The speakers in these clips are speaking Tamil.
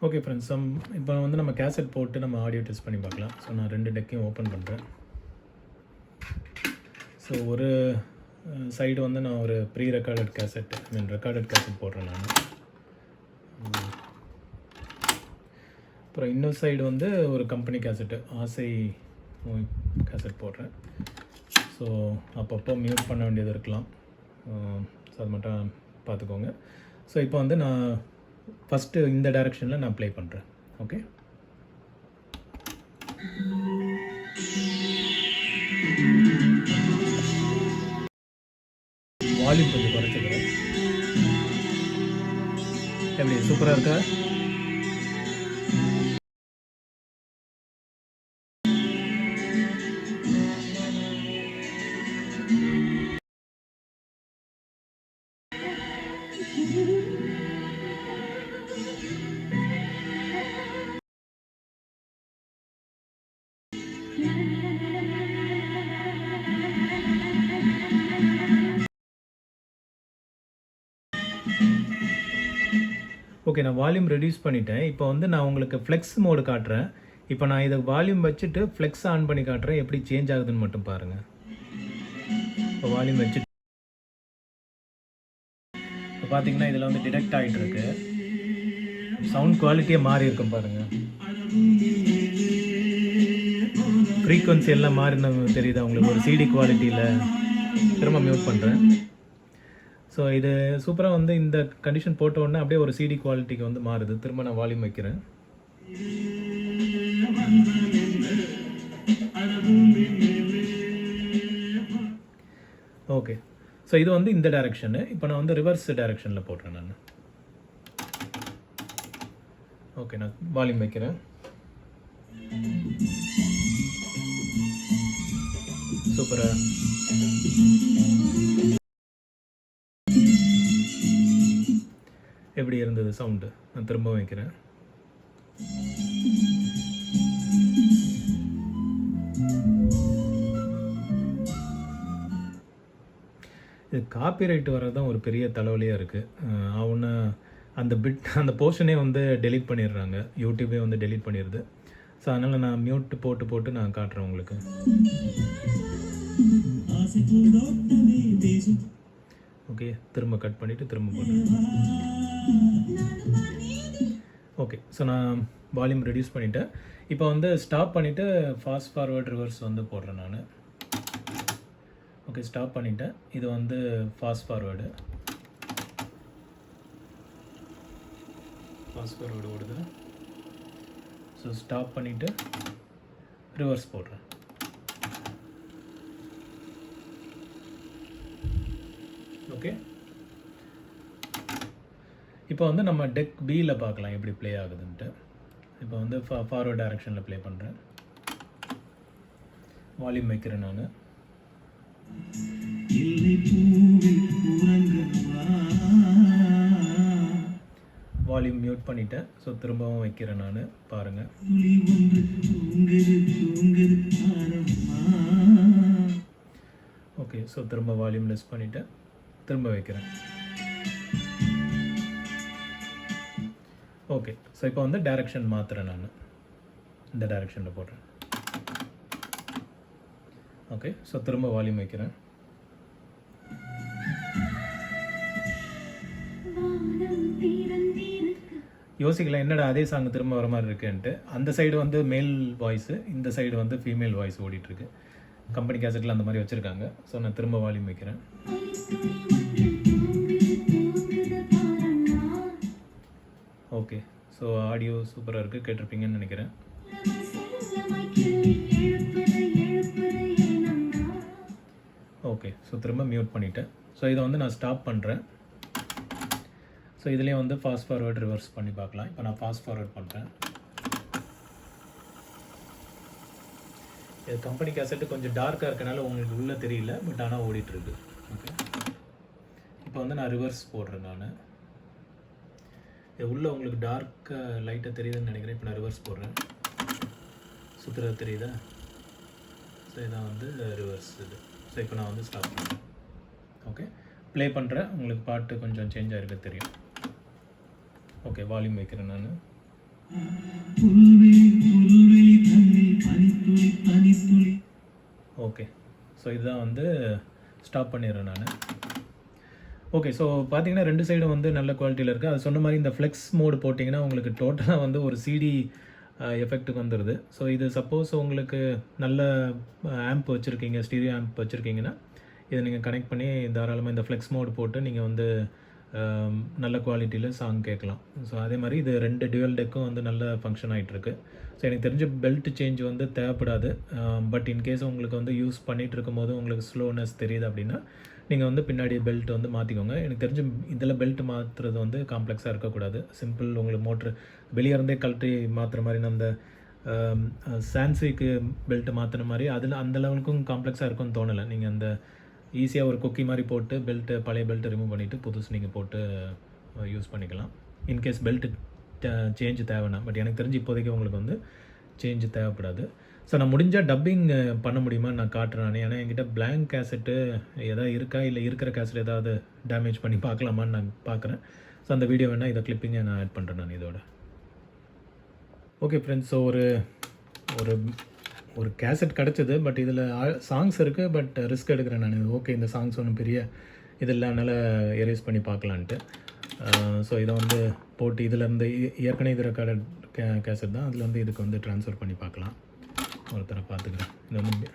ஓகே ஃப்ரெண்ட்ஸ், இப்போ வந்து நம்ம கேசட் போட்டு நம்ம ஆடியோ டெஸ்ட் பண்ணி பார்க்கலாம். ஸோ நான் 2 டெக்கையும் ஓப்பன் பண்ணுறேன். ஸோ ஒரு சைடு வந்து நான் ஒரு pre recorded cassette recorded cassette போடுறேன் நான். அப்புறம் இன்னொரு சைடு வந்து ஒரு company cassette Aasai movie cassette போடுறேன். ஸோ அப்பப்போ மியூட் பண்ண வேண்டியது இருக்கலாம். ஸோ அது மட்டும் பார்த்துக்கோங்க. ஸோ இப்போ வந்து நான் ஃபஸ்ட்டு இந்த டைரெக்ஷனில் நான் ப்ளே பண்ணுறேன். ஓகே, வால்யூம் கொஞ்சம் குறைச்சிக்கிறேன். எப்படி சூப்பராக இருக்கா? ஓகே, நான் வால்யூம் ரெடியூஸ் பண்ணிட்டேன். இப்போ வந்து நான் உங்களுக்கு ஃப்ளெக்ஸ் மோடு காட்டுறேன். இப்போ நான் இதை வால்யூம் வச்சுட்டு ஃப்ளெக்ஸ் ஆன் பண்ணி காட்டுறேன். எப்படி சேஞ்ச் ஆகுதுன்னு மட்டும் பாருங்கள். இப்போ வால்யூம் வச்சுட்டு இப்போ பார்த்தீங்கன்னா இதில் வந்து டிடெக்ட் ஆகிட்டு இருக்கு. சவுண்ட் குவாலிட்டியே மாறி இருக்கும் பாருங்கள். ஃப்ரீக்வன்சி எல்லாம் மாறின தெரியுது உங்களுக்கு ஒரு சிடி குவாலிட்டியில். திரும்ப மியூட் பண்ணுறேன். ஸோ இது சூப்பராக வந்து இந்த கண்டிஷன் போட்ட உடனே அப்படியே ஒரு சிடி குவாலிட்டிக்கு வந்து மாறுது. திரும்ப நான் வால்யூம் வைக்கிறேன். ஓகே, ஸோ இது வந்து இந்த டைரெக்ஷனு. இப்போ நான் வந்து ரிவர்ஸ் டைரெக்ஷனில் போடுறேன் நான். ஓகே, நான் வால்யூம் வைக்கிறேன். சூப்பராக எப்படி இருந்தது சவுண்டு? நான் திரும்ப வைக்கிறேன். இது காப்பிரைட் வர்றது தான் ஒரு பெரிய தலைவலியாக இருக்குது. அவனை அந்த போர்ஷனே வந்து டெலீட் பண்ணிடுறாங்க. யூடியூபே வந்து டெலீட் பண்ணிடுது. ஸோ அதனால் நான் மியூட் போட்டு நான் காட்டுறேன் உங்களுக்கு. ஓகே, திரும்ப கட் பண்ணிவிட்டு திரும்ப போடுறேன். ஓகே, ஸோ நான் வால்யூம் ரெடியூஸ் பண்ணிவிட்டேன். இப்போ வந்து ஸ்டாப் பண்ணிவிட்டு ஃபாஸ்ட் ஃபார்வர்ட் ரிவர்ஸ் வந்து போடுறேன் நான். ஓகே, ஸ்டாப் பண்ணிவிட்டேன். இது வந்து ஃபாஸ்ட் ஃபார்வர்டு ஓடுது. ஸோ ஸ்டாப் பண்ணிவிட்டு ரிவர்ஸ் போடுறேன். ஓகே, இப்போ வந்து நம்ம டெக் பியில் பார்க்கலாம் எப்படி ப்ளே ஆகுதுன்ட்டு. இப்போ வந்து ஃபார்வர்ட் டைரெக்ஷனில் ப்ளே பண்ணுறேன். வால்யூம் வைக்கிறேன் நான். வால்யூம் மியூட் பண்ணிட்டேன். ஸோ திரும்பவும் வைக்கிறேன் நான். பாருங்கள். ஓகே, ஸோ திரும்ப வால்யூம் லெஸ் பண்ணிவிட்டேன். திரும்ப வைக்கிறேன். ஓகே, ஸோ இப்போ வந்து டைரெக்ஷன் மாற்றுறேன் நான். இந்த டைரெக்ஷனில் போடுறேன். ஓகே, ஸோ திரும்ப வால்யூம் வைக்கிறேன். யோசிக்கலாம் என்னடா அதே சாங் திரும்ப வர மாதிரி இருக்குன்ட்டு. அந்த சைடு வந்து மேல் வாய்ஸு, இந்த சைடு வந்து ஃபீமேல் வாய்ஸ் ஓடிட்டுருக்கு. கம்பெனி கேசட்டில் அந்த மாதிரி வச்சுருக்காங்க. ஸோ நான் திரும்ப வால்யூம் வைக்கிறேன். ஓகே, ஸோ ஆடியோ சூப்பராக இருக்குது, கேட்டிருப்பீங்கன்னு நினைக்கிறேன். ஓகே, ஸோ திரும்ப மியூட் பண்ணிவிட்டேன். ஸோ இதை வந்து நான் ஸ்டாப் பண்ணுறேன். ஸோ இதுலேயே வந்து ஃபாஸ்ட் ஃபார்வர்ட் ரிவர்ஸ் பண்ணி பார்க்கலாம். இப்போ நான் ஃபாஸ்ட் ஃபார்வர்ட் பண்ணுறேன். இது கம்பெனி கேசட்டு கொஞ்சம் டார்க்காக இருக்கனால உங்களுக்கு உள்ளே தெரியல, பட் ஆனால் ஓடிட்டுருக்கு. ஓகே, இப்போ வந்து நான் ரிவர்ஸ் போடுறேன் நான். இது உள்ளே உங்களுக்கு டார்க்காக லைட்டாக தெரியுதுன்னு நினைக்கிறேன். இப்போ நான் ரிவர்ஸ் போடுறேன். சுற்றுறது தெரியுதா? ஸோ இதான் வந்து ரிவர்ஸ் இது. ஸோ இப்போ நான் வந்து ஸ்டாப் பண்ணுறேன். ஓகே, ப்ளே பண்ணுறேன். உங்களுக்கு பாட்டு கொஞ்சம் சேஞ்ச் ஆகிருக்கு தெரியும். ஓகே, வால்யூம் வைக்கிறேன் நான். ஓகே, ஸோ இதுதான் வந்து ஸ்டாப் பண்ணிடுறேன் நான். ஓகே, ஸோ பார்த்தீங்கன்னா 2 சைடும் வந்து நல்ல குவாலிட்டியில் இருக்குது. அது சொன்ன மாதிரி இந்த ஃப்ளெக்ஸ் மோடு போட்டிங்கன்னா உங்களுக்கு டோட்டலாக வந்து ஒரு சிடி எஃபெக்ட்டுக்கு வந்துடுது. ஸோ இது சப்போஸ் உங்களுக்கு நல்ல ஆம்ப் வச்சுருக்கீங்க, ஸ்டீரியோ ஆம்ப் வச்சுருக்கீங்கன்னா இதை நீங்கள் கனெக்ட் பண்ணி தாராளமாக இந்த ஃப்ளெக்ஸ் மோடு போட்டு நீங்கள் வந்து நல்ல குவாலிட்டியில் சாங் கேட்கலாம். ஸோ அதே மாதிரி இது 2 டியூவல் டெக்கும் வந்து நல்ல ஃபங்க்ஷன் ஆகிட்டுருக்கு. ஸோ எனக்கு தெரிஞ்ச பெல்ட் சேஞ்ச் வந்து தேவைப்படாது. பட் இன்கேஸ் உங்களுக்கு வந்து யூஸ் பண்ணிகிட்டு இருக்கும்போது உங்களுக்கு ஸ்லோனஸ் தெரியுது அப்படின்னா நீங்கள் வந்து பின்னாடி பெல்ட் வந்து மாற்றிக்கோங்க. எனக்கு தெரிஞ்ச இதில் பெல்ட் மாற்றுறது வந்து காம்ப்ளெக்ஸாக இருக்கக்கூடாது. சிம்பிள் உங்களுக்கு மோட்ரு வெளியே இருந்தே கழட்டி மாற்றுற மாதிரி அந்த சான்சிக்கு பெல்ட் மாற்றின மாதிரி அதில் அந்த லெவலுக்கும் காம்ப்ளெக்ஸாக இருக்கும்னு தோணலை. நீங்கள் அந்த ஈஸியாக ஒரு குக்கி மாதிரி போட்டு பெல்ட்டு பழைய பெல்ட்டை ரிமூவ் பண்ணிவிட்டு புதுசு நீங்கள் போட்டு யூஸ் பண்ணிக்கலாம். இன்கேஸ் பெல்ட்டு சேஞ்சு தேவைன்னா. பட் எனக்கு தெரிஞ்சு இப்போதைக்கு உங்களுக்கு வந்து சேஞ்சு தேவைப்படாது. ஸோ நான் முடிஞ்சால் டப்பிங் பண்ண முடியுமான்னு நான் காட்டுறேன் நான். ஏன்னா என்கிட்ட பிளாங்க் கேசட்டு எதாவது இருக்கா, இல்லை இருக்கிற கேசட் ஏதாவது டேமேஜ் பண்ணி பார்க்கலாமான்னு நான் பார்க்குறேன். ஸோ அந்த வீடியோ வேணால் இதை கிளிப்பிங்கை நான் ஆட் பண்ணுறேன் நான் இதோட. ஓகே ஃப்ரெண்ட்ஸ், ஸோ ஒரு கேசட் கிடச்சிது. பட் இதில் சாங்ஸ் இருக்குது. பட் ரிஸ்க் எடுக்கிறேன் நான். ஓகே, இந்த சாங்ஸ் ஒன்றும் பெரிய இதில் அதனால் எரேஸ் பண்ணி பார்க்கலான்ட்டு. ஸோ இதை வந்து போட்டு இதிலேருந்து ஏற்கனவே இது ரெக்கார்டட் கேசட் தான், அதில் வந்து இதுக்கு வந்து ட்ரான்ஸ்ஃபர் பண்ணி பார்க்கலாம். ஒருத்தரை பார்த்துக்கிறேன். இது வந்து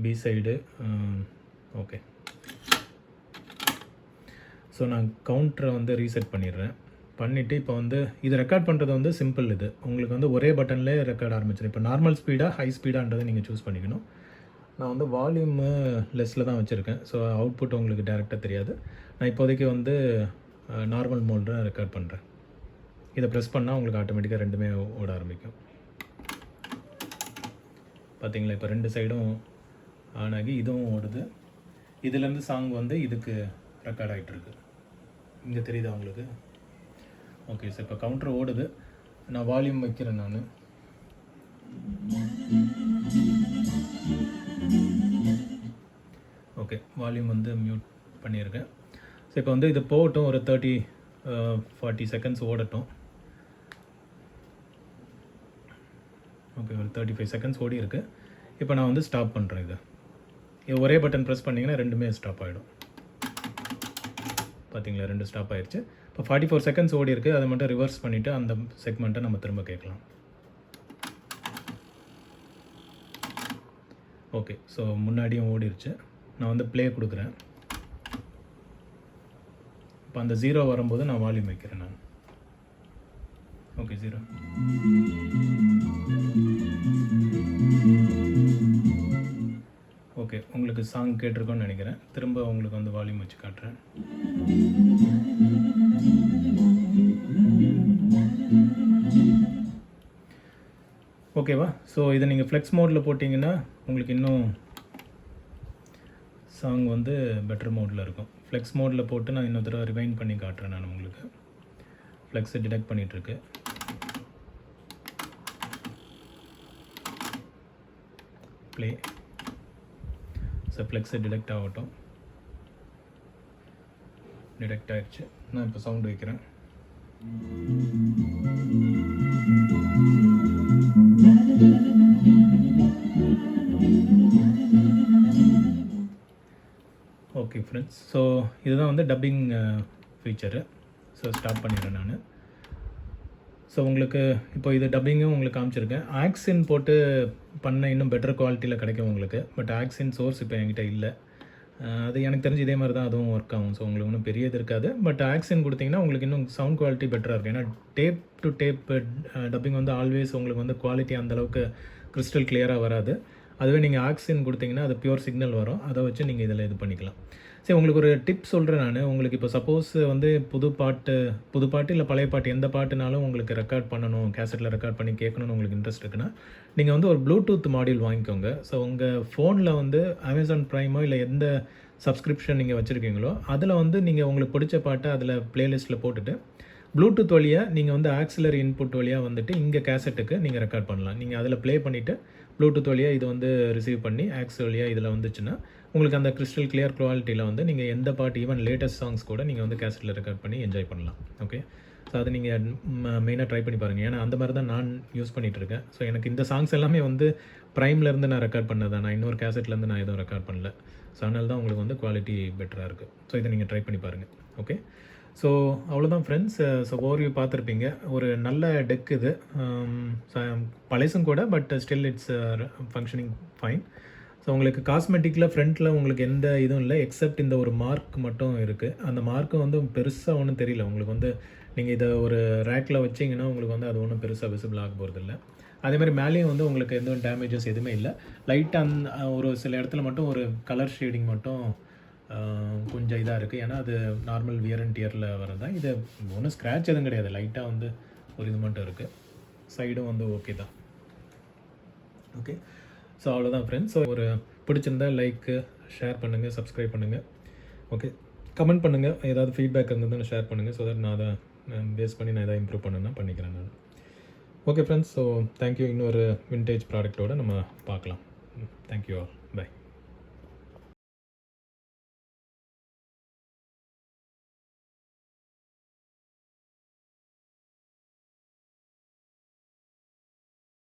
பி சைடு. ஓகே, ஸோ நான் கவுண்டரை வந்து ரீசெட் பண்ணிடுறேன். பண்ணிவிட்டு இப்போ வந்து இது ரெக்கார்ட் பண்ணுறது வந்து சிம்பிள். இது உங்களுக்கு வந்து ஒரே பட்டன்லேயே ரெக்கார்ட் ஆரம்பிச்சிடும். இப்போ நார்மல் ஸ்பீடாக ஹை ஸ்பீடான்றதை நீங்கள் சூஸ் பண்ணிக்கணும். நான் வந்து வால்யூமு லெஸ்ஸில் தான் வச்சுருக்கேன். ஸோ அவுட்புட் உங்களுக்கு டேரெக்டாக தெரியாது. நான் இப்போதைக்கு வந்து நார்மல் மோடில் ரெக்கார்ட் பண்ணுறேன். இதை ப்ரெஸ் பண்ணால் உங்களுக்கு ஆட்டோமேட்டிக்காக ரெண்டுமே ஓட ஆரம்பிக்கும். பார்த்தீங்களா, இப்போ 2 சைடும் ஆன் ஆகி இதுவும் ஓடுது. இதுலேருந்து சாங் வந்து இதுக்கு ரெக்கார்ட் ஆகிட்டுருக்கு. இங்கே தெரியுதா உங்களுக்கு? ஓகே சார், இப்போ கவுண்டர் ஓடுது. நான் வால்யூம் வைக்கிறேன் நான். ஓகே, வால்யூம் வந்து மியூட் பண்ணியிருக்கேன். ஸோ இப்போ வந்து இது போகட்டும், ஒரு 30-40 செகண்ட்ஸ் ஓடட்டும். ஓகே, ஒரு 35 செகண்ட்ஸ் ஓடி இருக்குது. இப்போ நான் வந்து ஸ்டாப் பண்ணுறேன். இது ஒரே பட்டன் ப்ரெஸ் பண்ணிங்கன்னா ரெண்டுமே ஸ்டாப் ஆகிடும். பார்த்தீங்களா, 2 ஸ்டாப் ஆகிடுச்சு. இப்போ 44 செகண்ட்ஸ் ஓடி இருக்குது. அதை மட்டும் ரிவர்ஸ் பண்ணிவிட்டு அந்த செக்மெண்ட்டை நம்ம திரும்ப கேட்கலாம். ஓகே, ஸோ முன்னாடியும் ஓடிடுச்சு. நான் வந்து ப்ளே கொடுக்குறேன். இப்போ அந்த 0 வரும்போது நான் வால்யூம் வைக்கிறேன் நான். ஓகே, 0. ஓகே, உங்களுக்கு சாங் கேட்டிருக்கோன்னு நினைக்கிறேன். திரும்ப உங்களுக்கு வந்து வால்யூம் வச்சு காட்டுறேன். ஓகேவா? ஸோ இதை நீங்கள் ஃப்ளெக்ஸ் மோடில் போட்டிங்கன்னா உங்களுக்கு இன்னும் சாங் வந்து பெட்டர் மோடில் இருக்கும். ஃப்ளெக்ஸ் மோடில் போட்டு நான் இன்னொரு தடவை ரிவைண்ட் பண்ணி காட்டுறேன் நான் உங்களுக்கு. ஃப்ளெக்ஸை டிடெக்ட் பண்ணிகிட்ருக்கு. ப்ளே. ஸோ ஃப்ளெக்ஸை டிடெக்ட் ஆகட்டும். டிடெக்ட் ஆகிடுச்சு. நான் இப்போ சவுண்ட் வைக்கிறேன். ஓகே ஃப்ரெண்ட்ஸ், ஸோ இதுதான் வந்து டப்பிங் ஃபீச்சரு. ஸோ ஸ்டார்ட் பண்ணிடுறேன் நான். ஸோ உங்களுக்கு இப்போ இது டப்பிங்கும் உங்களுக்கு காமிச்சிருக்கேன். ஆக்சின் போட்டு பண்ண இன்னும் பெட்டர் குவாலிட்டியில் கிடைக்கும் உங்களுக்கு. பட் ஆக்சின் சோர்ஸ் இப்போ என்கிட்ட இல்லை. அது எனக்கு தெரிஞ்சு இதே மாதிரி தான் அதுவும் ஒர்க் ஆகும். ஸோ உங்களுக்கு ஒன்றும் பெரியது இருக்காது. பட் ஆக்சின் கொடுத்தீங்கன்னா உங்களுக்கு இன்னும் சவுண்ட் குவாலிட்டி பெட்டராக இருக்கும். ஏன்னா டேப் டு டேப் டப்பிங் வந்து ஆல்வேஸ் உங்களுக்கு வந்து குவாலிட்டி அந்தளவுக்கு கிறிஸ்டல் கிளியராக வராது. அதுவே நீங்கள் ஆக்சின் கொடுத்தீங்கன்னா அது பியூர் சிக்னல் வரும். அதை வச்சு நீங்கள் இதில் இது பண்ணிக்கலாம். சரி, உங்களுக்கு ஒரு டிப் சொல்கிறேன் நான். உங்களுக்கு இப்போ சப்போஸ் வந்து புது பாட்டு இல்லை பழைய பாட்டு எந்த பாட்டுனாலும் உங்களுக்கு ரெக்கார்ட் பண்ணணும், கேசட்டில் ரெக்கார்ட் பண்ணி கேட்கணுன்னு உங்களுக்கு இன்ட்ரெஸ்ட் இருக்குன்னா நீங்கள் வந்து ஒரு ப்ளூடூத் மாடியூல் வாங்கிக்கோங்க. ஸோ உங்கள் ஃபோனில் வந்து அமேசான் ப்ரைமோ இல்லை எந்த சப்ஸ்கிரிப்ஷன் நீங்கள் வச்சுருக்கீங்களோ அதில் வந்து நீங்கள் உங்களுக்கு பிடிச்ச பாட்டை அதில் ப்ளேலிஸ்ட்டில் போட்டுட்டு ப்ளூடூத் வழியாக நீங்கள் வந்து ஆக்சிலரி இன்புட் வழியாக வந்துட்டு இங்கே கேசட்டுக்கு நீங்கள் ரெக்கார்ட் பண்ணலாம். நீங்கள் அதில் ப்ளே பண்ணிவிட்டு ப்ளூடூத் வழியாக இது வந்து ரிசீவ் பண்ணி ஆக்ஸ் வழியாக இதில் வந்துச்சுன்னா உங்களுக்கு அந்த கிறிஸ்டல் கிளியர் குவாலிட்டியில் வந்து நீங்கள் எந்த பாட்டு ஈவன் லேட்டஸ்ட் சாங்ஸ் கூட நீங்கள் வந்து கேசட்டில் ரெக்கார்ட் பண்ணி என்ஜாய் பண்ணலாம். ஓகே, ஸோ அதை நீங்கள் மெயினாக ட்ரை பண்ணி பாருங்கள். ஏன்னா அந்த மாதிரி தான் நான் யூஸ் பண்ணிகிட்ருக்கேன். ஸோ எனக்கு இந்த சாங்ஸ் எல்லாமே வந்து ப்ரைம்லேருந்து நான் ரெக்கார்ட் பண்ணது தான். நான் இன்னொரு கேசட்லேருந்து நான் எதுவும் ரெக்கார்ட் பண்ணல. ஸோ அதனால தான் உங்களுக்கு வந்து குவாலிட்டி பெட்டராக இருக்குது. ஸோ இதை நீங்கள் ட்ரை பண்ணி பாருங்கள். ஓகே, ஸோ அவ்வளோதான் ஃப்ரெண்ட்ஸ். ஸோ ஓவர்வியூ பார்த்துருப்பீங்க. ஒரு நல்ல டெக் இது, பழைசும் கூட, but still it's functioning fine. So உங்களுக்கு காஸ்மெட்டிக்கில் ஃப்ரண்ட்டில் உங்களுக்கு எந்த இதுவும் இல்லை, எக்ஸப்ட் இந்த ஒரு மார்க் மட்டும் இருக்குது. அந்த மார்க்கு வந்து பெருசாக ஒன்றும் தெரியல உங்களுக்கு. வந்து நீங்கள் இதை ஒரு ரேக்கில் வச்சிங்கன்னா உங்களுக்கு வந்து அது ஒன்றும் பெருசாக விசிபிள் ஆக போகிறதில்ல. அதேமாதிரி மேலேயும் வந்து உங்களுக்கு எந்த டேமேஜஸ் எதுவுமே இல்லை. லைட்டாக ஒரு சில இடத்துல மட்டும் ஒரு கலர் ஷேடிங் மட்டும் கொஞ்சம் இதாக இருக்குது. ஏன்னா அது நார்மல் வியர் அண்ட் டியரில் வரதான். இது ஒன்றும் ஸ்க்ராட்ச் எதுவும் கிடையாது, லைட்டாக வந்து ஒரு இது மட்டும் இருக்குது. சைடும் வந்து ஓகே தான். ஓகே, ஸோ அவ்வளோதான் ஃப்ரெண்ட்ஸ். ஸோ ஒரு பிடிச்சிருந்தால் லைக்கு, ஷேர் பண்ணுங்கள், சப்ஸ்கிரைப் பண்ணுங்கள். ஓகே, கமெண்ட் பண்ணுங்கள். ஏதாவது ஃபீட்பேக் இருந்ததுன்னு ஷேர் பண்ணுங்கள். ஸோ தட் நான் அதை பேஸ் பண்ணி நான் எதாவது இம்ப்ரூவ் பண்ணணுன்னா பண்ணிக்கிறேன் நான். Okay friends, so thank you. இன்னொரு விண்டேஜ் ப்ராடக்ட்டோடு நம்ம பார்க்கலாம். Thank you all. பை.